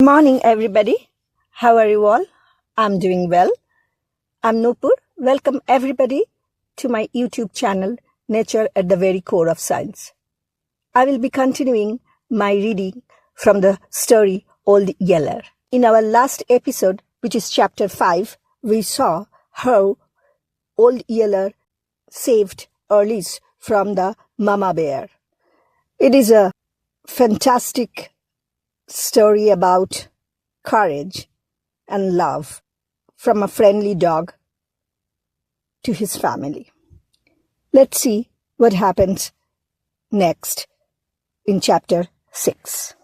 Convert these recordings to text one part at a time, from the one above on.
morning, everybody. How are you all? I'm doing well. I'm Nupur. Welcome, everybody, to my YouTube channel, Nature at the Very Core of Science. I will be continuing my reading from the story Old Yeller. In our last episode, which is chapter 5, we saw how Old Yeller saved Erlis from the mama bear. It is a fantastic story about courage and love from a friendly dog to his family. Let's see what happens next in chapter 6.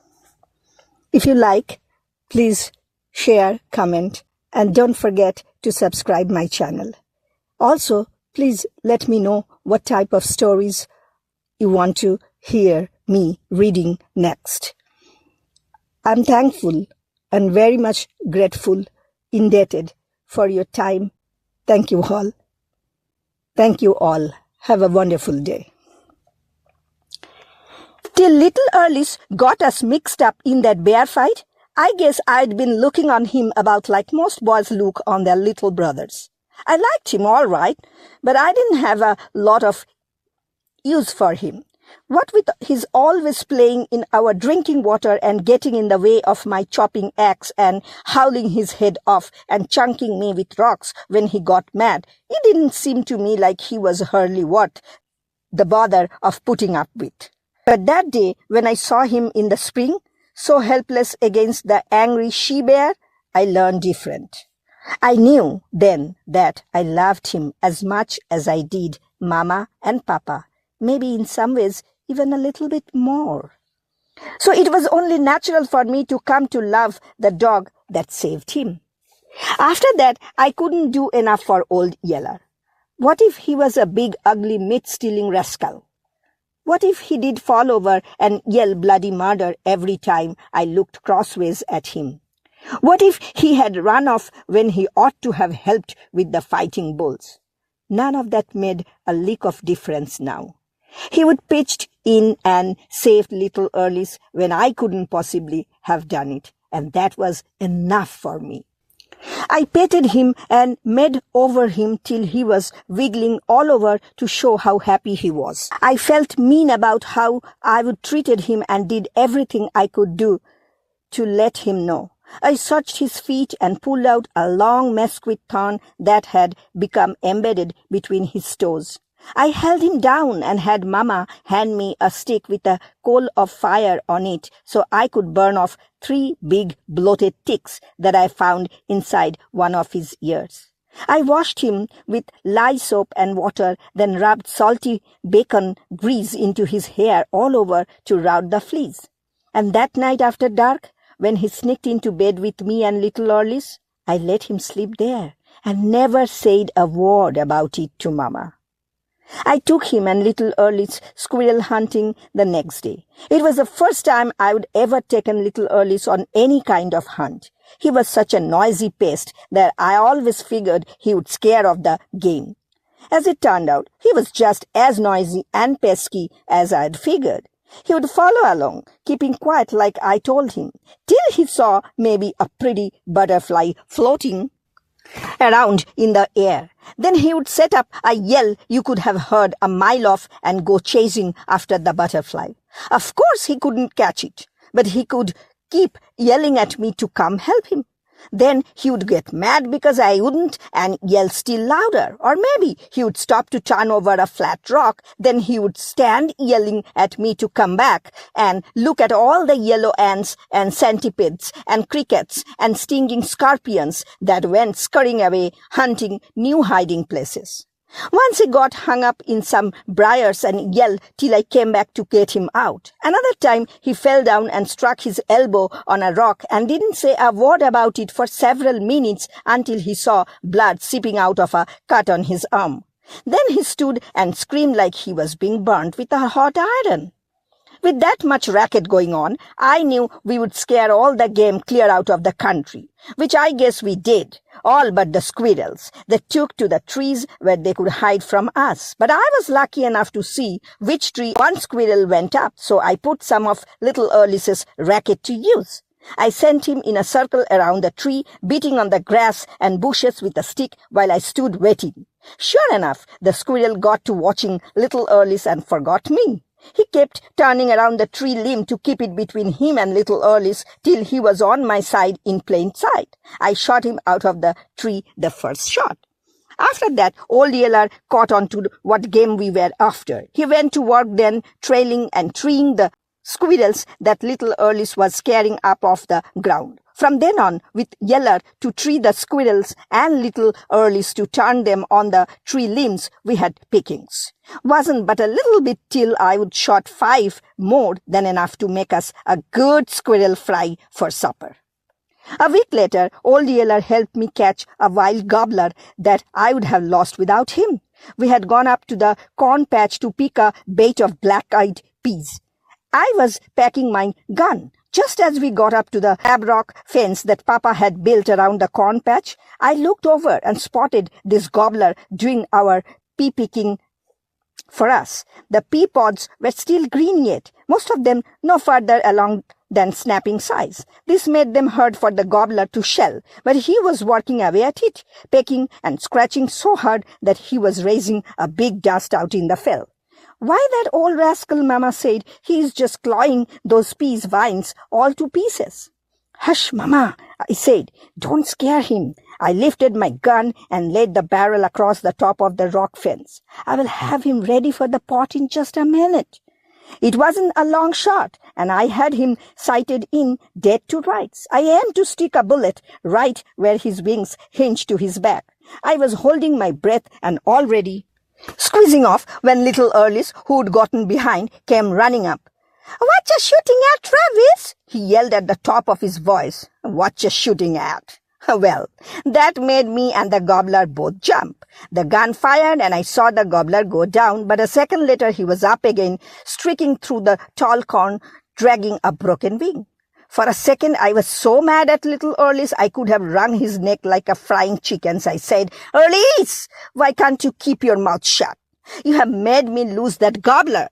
If you like, please share, comment, and don't forget to subscribe my channel. Also, please let me know what type of stories you want to hear me reading next. I'm thankful and very much grateful, indebted for your time. Thank you all. Thank you all. Have a wonderful day. Till little Erlis got us mixed up in that bear fight, I guess I'd been looking on him about like most boys look on their little brothers. I liked him all right, but I didn't have a lot of use for him. What with his always playing in our drinking water and getting in the way of my chopping axe and howling his head off and chunking me with rocks when he got mad, it didn't seem to me like he was hardly worth the bother of putting up with. But that day, when I saw him in the spring, so helpless against the angry she-bear, I learned different. I knew then that I loved him as much as I did Mama and Papa. Maybe in some ways even a little bit more. So it was only natural for me to come to love the dog that saved him. After that, I couldn't do enough for Old Yeller. What if he was a big, ugly, meat-stealing rascal? What if he did fall over and yell bloody murder every time I looked crossways at him? What if he had run off when he ought to have helped with the fighting bulls? None of that made a lick of difference now. He would pitch in and save little Erlis when I couldn't possibly have done it, and that was enough for me. I petted him and made over him till he was wiggling all over to show how happy he was. I felt mean about how I would treated him and did everything I could do to let him know. I searched his feet and pulled out a long mesquite thorn that had become embedded between his toes. I held him down and had Mama hand me a stick with a coal of fire on it so I could burn off 3 big bloated ticks that I found inside one of his ears. I washed him with lye soap and water, then rubbed salty bacon grease into his hair all over to rout the fleas. And that night after dark, when he sneaked into bed with me and little Erlis, I let him sleep there and never said a word about it to Mama. I took him and little Erlis squirrel hunting the next day. It was the first time I would ever taken little Erlis on any kind of hunt. He was such a noisy pest that I always figured he would scare off the game. As it turned out, he was just as noisy and pesky as I had figured. He would follow along, keeping quiet like I told him, till he saw maybe a pretty butterfly floating around in the air. Then he would set up a yell you could have heard a mile off and go chasing after the butterfly. Of course he couldn't catch it, but he could keep yelling at me to come help him. Then he would get mad because I wouldn't and yell still louder. Or maybe he would stop to turn over a flat rock. Then he would stand yelling at me to come back and look at all the yellow ants and centipedes and crickets and stinging scorpions that went scurrying away hunting new hiding places. Once he got hung up in some briars and yelled till I came back to get him out. Another time he fell down and struck his elbow on a rock and didn't say a word about it for several minutes until he saw blood seeping out of a cut on his arm. Then he stood and screamed like he was being burnt with a hot iron. With that much racket going on, I knew we would scare all the game clear out of the country, which I guess we did, all but the squirrels. They took to the trees where they could hide from us. But I was lucky enough to see which tree one squirrel went up, so I put some of little Erlis's racket to use. I sent him in a circle around the tree, beating on the grass and bushes with a stick while I stood waiting. Sure enough, the squirrel got to watching little Earlies and forgot me. He kept turning around the tree limb to keep it between him and little Earlies till he was on my side in plain sight. I shot him out of the tree the first shot. After that, Old Yeller caught on to what game we were after. He went to work then, trailing and treeing the squirrels that little Earlies was scaring up off the ground. From then on, with Yeller to tree the squirrels and little Earlies to turn them on the tree limbs, we had pickings. Wasn't but a little bit till I would shot 5 more than enough to make us a good squirrel fry for supper. A week later, Old Yeller helped me catch a wild gobbler that I would have lost without him. We had gone up to the corn patch to pick a bait of black-eyed peas. I was packing my gun. Just as we got up to the crab-rock fence that Papa had built around the corn patch, I looked over and spotted this gobbler doing our pea picking for us. The pea pods were still green yet, most of them no further along than snapping size. This made them hard for the gobbler to shell, but he was working away at it, pecking and scratching so hard that he was raising a big dust out in the fell. Why, that old rascal, Mama said, he is just clawing those peas vines all to pieces. Hush, Mama, I said, don't scare him. I lifted my gun and laid the barrel across the top of the rock fence. I will have him ready for the pot in just a minute. It wasn't a long shot, and I had him sighted in dead to rights. I aimed to stick a bullet right where his wings hinged to his back. I was holding my breath and already squeezing off when little Earlies, who'd gotten behind, came running up. "What you shooting at, Travis?" he yelled at the top of his voice. "What you shooting at?" Well, that made me and the gobbler both jump. The gun fired and I saw the gobbler go down, but a second later he was up again, streaking through the tall corn, dragging a broken wing. For a second I was so mad at little Earlies I could have wrung his neck like a frying chicken. I said, "Earlies, why can't you keep your mouth shut? You have made me lose that gobbler."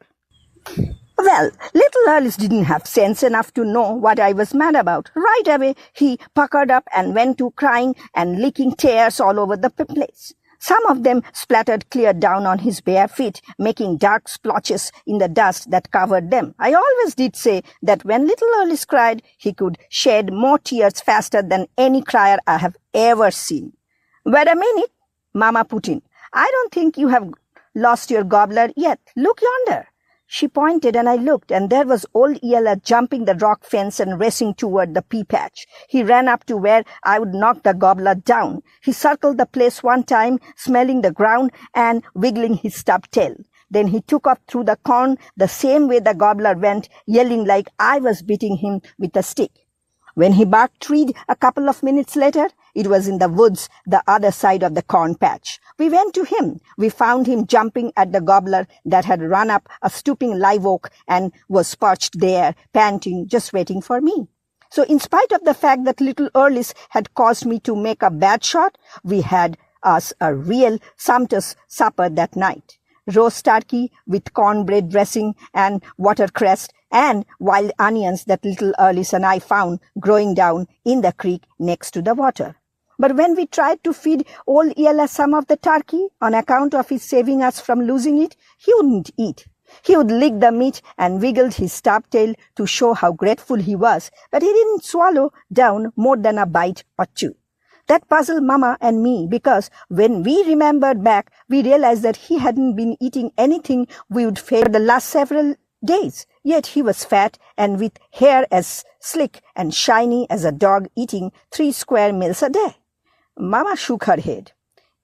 Well, little Earlies didn't have sense enough to know what I was mad about. Right away, he puckered up and went to crying and licking tears all over the place. Some of them splattered clear down on his bare feet, making dark splotches in the dust that covered them. I always did say that when little Earlies cried, he could shed more tears faster than any crier I have ever seen. "Wait a minute," Mama put in. "I don't think you have lost your gobbler yet. Look yonder." She pointed and I looked, and there was Old Yeller jumping the rock fence and racing toward the pea patch. He ran up to where I would knock the gobbler down. He circled the place one time, smelling the ground and wiggling his stub tail. Then he took off through the corn the same way the gobbler went, yelling like I was beating him with a stick. When he barked treed a couple of minutes later, it was in the woods the other side of the corn patch. We went to him. We found him jumping at the gobbler that had run up a stooping live oak and was perched there, panting, just waiting for me. So in spite of the fact that little Earlies had caused me to make a bad shot, we had us a real sumptuous supper that night. Roast turkey with cornbread dressing and watercress and wild onions that little Earlies and I found growing down in the creek next to the water. But when we tried to feed Old Yeller some of the turkey on account of his saving us from losing it, he wouldn't eat. He would lick the meat and wiggled his stub tail to show how grateful he was, but he didn't swallow down more than a bite or two. That puzzled Mama and me because when we remembered back, we realized that he hadn't been eating anything we would feed for the last several days. Yet he was fat and with hair as slick and shiny as a dog eating 3 square meals a day. Mama shook her head.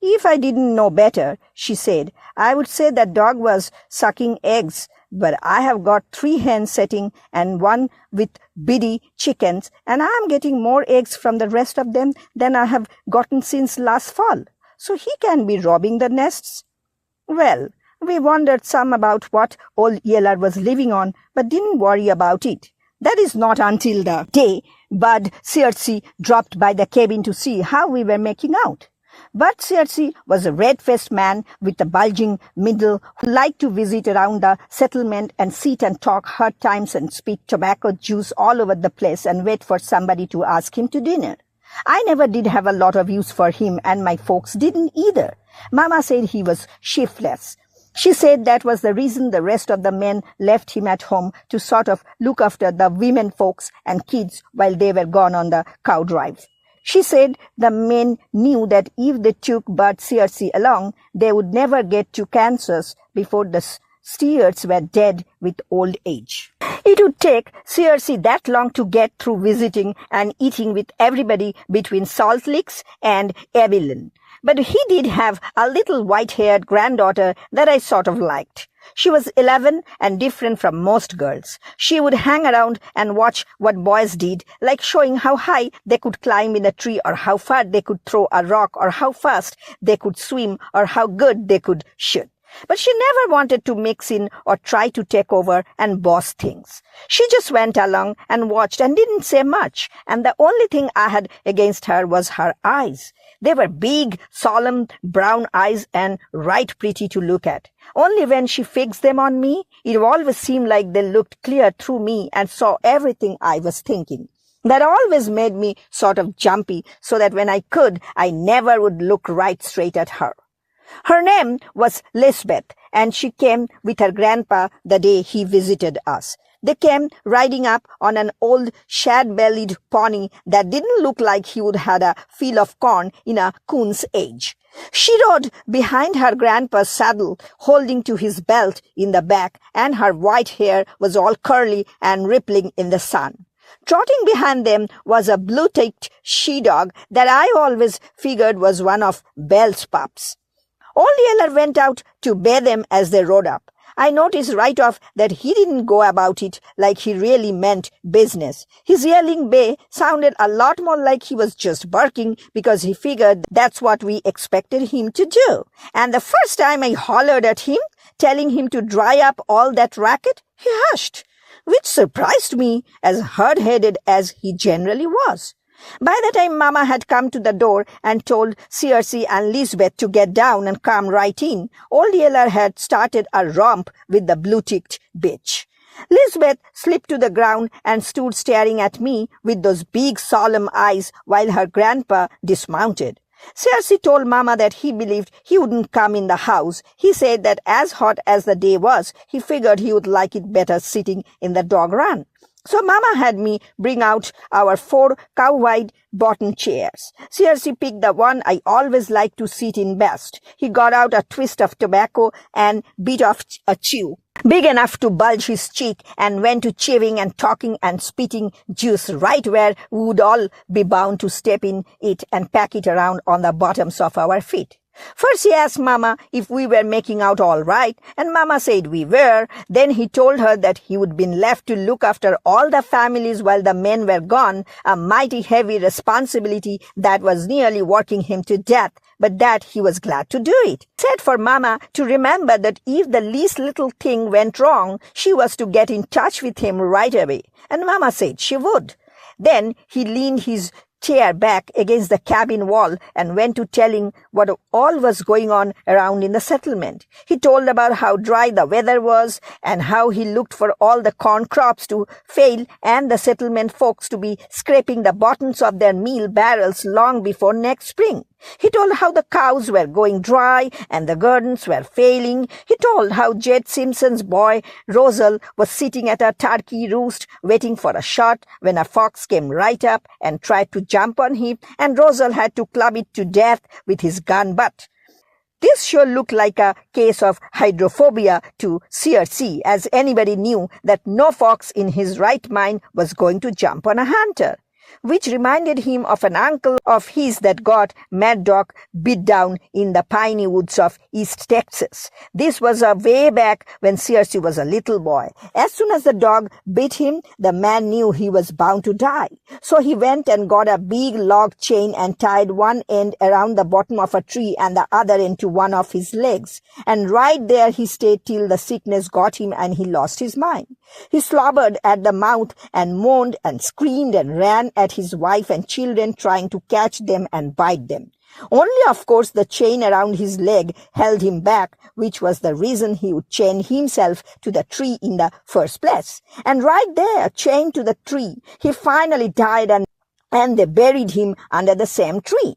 "If I didn't know better," she said, "I would say that dog was sucking eggs, but I have got 3 hens setting and 1 with biddy chickens, and I am getting more eggs from the rest of them than I have gotten since last fall. So he can be robbing the nests." Well, we wondered some about what Old Yeller was living on, but didn't worry about it. That is not until the day Bud Searcy dropped by the cabin to see how we were making out. Bert Searcy was a red-faced man with a bulging middle who liked to visit around the settlement and sit and talk hard times and spit tobacco juice all over the place and wait for somebody to ask him to dinner. I never did have a lot of use for him, and my folks didn't either. Mama said he was shiftless. She said that was the reason the rest of the men left him at home to sort of look after the women folks and kids while they were gone on the cow drive. She said the men knew that if they took Bert Searcy along, they would never get to Kansas before the steers were dead with old age. It would take Searcy that long to get through visiting and eating with everybody between Salt Licks and Abilene. But he did have a little white-haired granddaughter that I sort of liked. She was 11 and different from most girls. She would hang around and watch what boys did, like showing how high they could climb in a tree or how far they could throw a rock or how fast they could swim or how good they could shoot. But she never wanted to mix in or try to take over and boss things. She just went along and watched and didn't say much, and the only thing I had against her was her eyes. They were big, solemn, brown eyes and right pretty to look at. Only when she fixed them on me, it always seemed like they looked clear through me and saw everything I was thinking. That always made me sort of jumpy, so that when I could, I never would look right straight at her. Her name was Lisbeth, and she came with her grandpa the day he visited us. They came riding up on an old shad-bellied pony that didn't look like he would had a field of corn in a coon's age. She rode behind her grandpa's saddle, holding to his belt in the back, and her white hair was all curly and rippling in the sun. Trotting behind them was a blue-ticked she-dog that I always figured was one of Belle's pups. Old Yeller went out to bay them as they rode up. I noticed right off that he didn't go about it like he really meant business. His yelling bay sounded a lot more like he was just barking because he figured that's what we expected him to do. And the first time I hollered at him, telling him to dry up all that racket, he hushed, which surprised me, as hard-headed as he generally was. By the time Mama had come to the door and told Searcy and Lisbeth to get down and come right in, Old Yeller had started a romp with the blue-ticked bitch. Lisbeth slipped to the ground and stood staring at me with those big solemn eyes while her grandpa dismounted. Searcy told Mama that he believed he wouldn't come in the house. He said that as hot as the day was, he figured he would like it better sitting in the dog run. So Mama had me bring out our 4 cow-wide bottom chairs. Searcy picked the one I always liked to sit in best. He got out a twist of tobacco and bit off a chew, big enough to bulge his cheek, and went to chewing and talking and spitting juice right where we would all be bound to step in it and pack it around on the bottoms of our feet. First he asked Mama if we were making out all right, and Mama said we were. Then he told her that he would been left to look after all the families while the men were gone, a mighty heavy responsibility that was nearly working him to death, but that he was glad to do it. He said for Mama to remember that if the least little thing went wrong, she was to get in touch with him right away, and Mama said she would. Then he leaned his chair back against the cabin wall and went to telling what all was going on around in the settlement. He told about how dry the weather was and how he looked for all the corn crops to fail and the settlement folks to be scraping the bottoms of their meal barrels long before next spring. He told how the cows were going dry and the gardens were failing. He told how Jed Simpson's boy, Rosal, was sitting at a turkey roost waiting for a shot when a fox came right up and tried to jump on him, and Rosal had to club it to death with his gun butt. This sure looked like a case of hydrophobia to Searcy, as anybody knew that no fox in his right mind was going to jump on a hunter, which reminded him of an uncle of his that got Mad Dog beat down in the piney woods of East Texas. This was way back when Searcy was a little boy. As soon as the dog bit him, the man knew he was bound to die. So he went and got a big log chain and tied one end around the bottom of a tree and the other end to one of his legs. And right there he stayed till the sickness got him and he lost his mind. He slobbered at the mouth and moaned and screamed and ran at his wife and children, trying to catch them and bite them. Only, of course, the chain around his leg held him back, which was the reason he would chain himself to the tree in the first place. And right there, chained to the tree, he finally died, and they buried him under the same tree.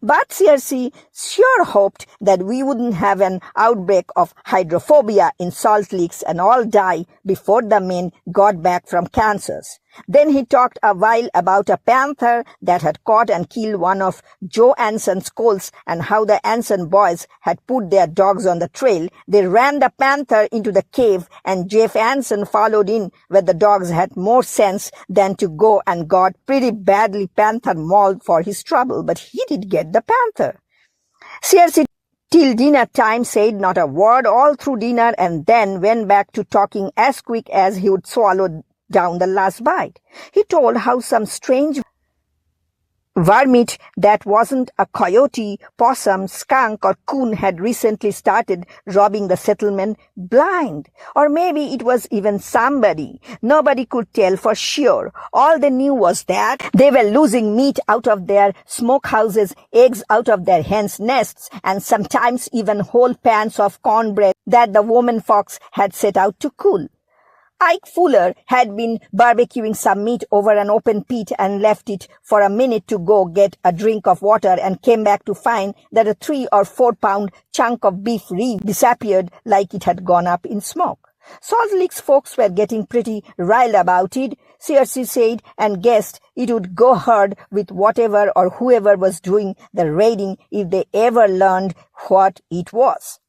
But Circe sure hoped that we wouldn't have an outbreak of hydrophobia in salt licks and all die before the men got back from Kansas. Then he talked a while about a panther that had caught and killed one of Joe Anson's colts and how the Anson boys had put their dogs on the trail. They ran the panther into the cave, and Jeff Anson followed in, where the dogs had more sense than to go, and got pretty badly panther mauled for his trouble, but he did get the panther. Circe till dinner time said not a word all through dinner, and then went back to talking as quick as he would swallow down the last bite. He told how some strange vermit that wasn't a coyote, possum, skunk, or coon had recently started robbing the settlement blind. Or maybe it was even somebody. Nobody could tell for sure. All they knew was that they were losing meat out of their smokehouses, eggs out of their hens' nests, and sometimes even whole pans of cornbread that the woman fox had set out to cool. Ike Fuller had been barbecuing some meat over an open pit and left it for a minute to go get a drink of water, and came back to find that a 3 or 4 pound chunk of beef rib disappeared like it had gone up in smoke. Salt Licks folks were getting pretty riled about it, Circe said, and guessed it would go hard with whatever or whoever was doing the raiding if they ever learned what it was.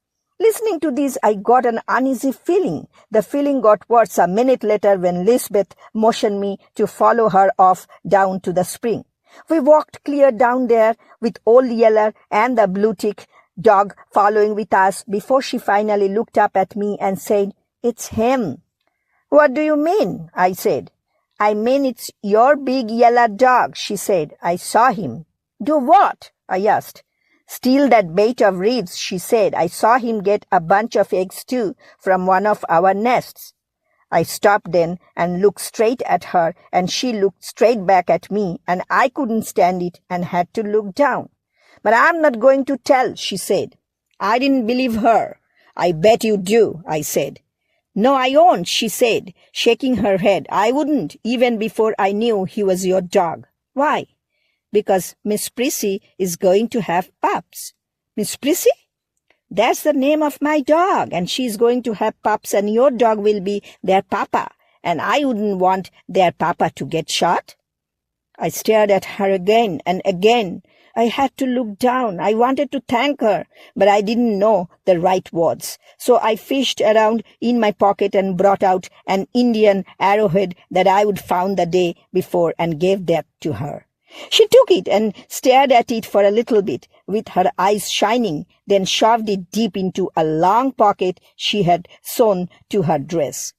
Listening to this, I got an uneasy feeling. The feeling got worse a minute later when Lisbeth motioned me to follow her off down to the spring. We walked clear down there with Old Yeller and the blue-tick dog following with us before she finally looked up at me and said, "It's him." "What do you mean?" I said. "I mean it's your big yellow dog," she said. "I saw him." "Do what?" I asked. "Steal that bait of ribs," she said. "I saw him get a bunch of eggs too from one of our nests." I stopped then and looked straight at her, and she looked straight back at me, and I couldn't stand it and had to look down. "But I'm not going to tell," she said. I didn't believe her. "I bet you do," I said. "No, I won't," she said, shaking her head. "I wouldn't, even before I knew he was your dog." "Why?" "Because Miss Prissy is going to have pups." "Miss Prissy?" "That's the name of my dog, and she's going to have pups, and your dog will be their papa, and I wouldn't want their papa to get shot." I stared at her again and again. I had to look down. I wanted to thank her, but I didn't know the right words. So I fished around in my pocket and brought out an Indian arrowhead that I would found the day before and gave that to her. She took it and stared at it for a little bit, with her eyes shining, then shoved it deep into a long pocket she had sewn to her dress.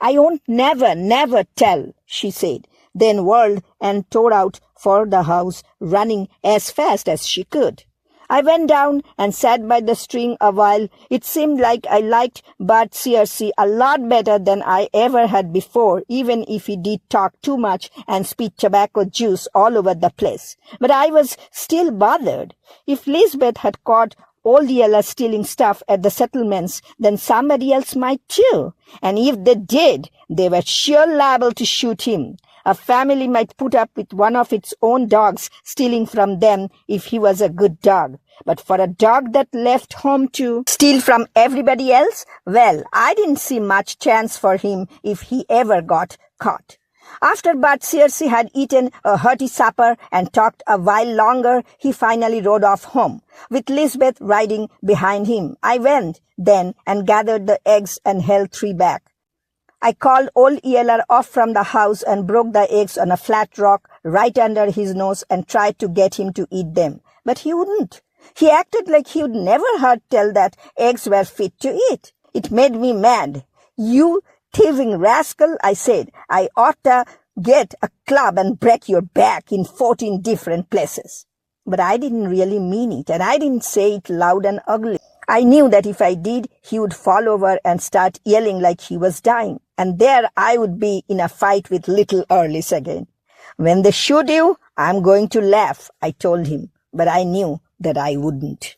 "I won't never tell," she said, then whirled and tore out for the house, running as fast as she could. I went down and sat by the string a while. It seemed like I liked Bart Circe a lot better than I ever had before, even if he did talk too much and spit tobacco juice all over the place. But I was still bothered. If Lisbeth had caught Old Yeller stealing stuff at the settlements, then somebody else might too. And if they did, they were sure liable to shoot him. A family might put up with one of its own dogs stealing from them if he was a good dog. But for a dog that left home to steal from everybody else, well, I didn't see much chance for him if he ever got caught. After Bart Circe had eaten a hearty supper and talked a while longer, he finally rode off home, with Lisbeth riding behind him. I went then and gathered the eggs and held 3 back. I called Old Yeller off from the house and broke the eggs on a flat rock right under his nose and tried to get him to eat them. But he wouldn't. He acted like he'd never heard tell that eggs were fit to eat. It made me mad. "You thieving rascal," I said. "I ought to get a club and break your back in 14 different places." But I didn't really mean it, and I didn't say it loud and ugly. I knew that if I did, he would fall over and start yelling like he was dying, and there I would be in a fight with little Earlis again. When they shoot you, I'm going to laugh, I told him, but I knew that I wouldn't.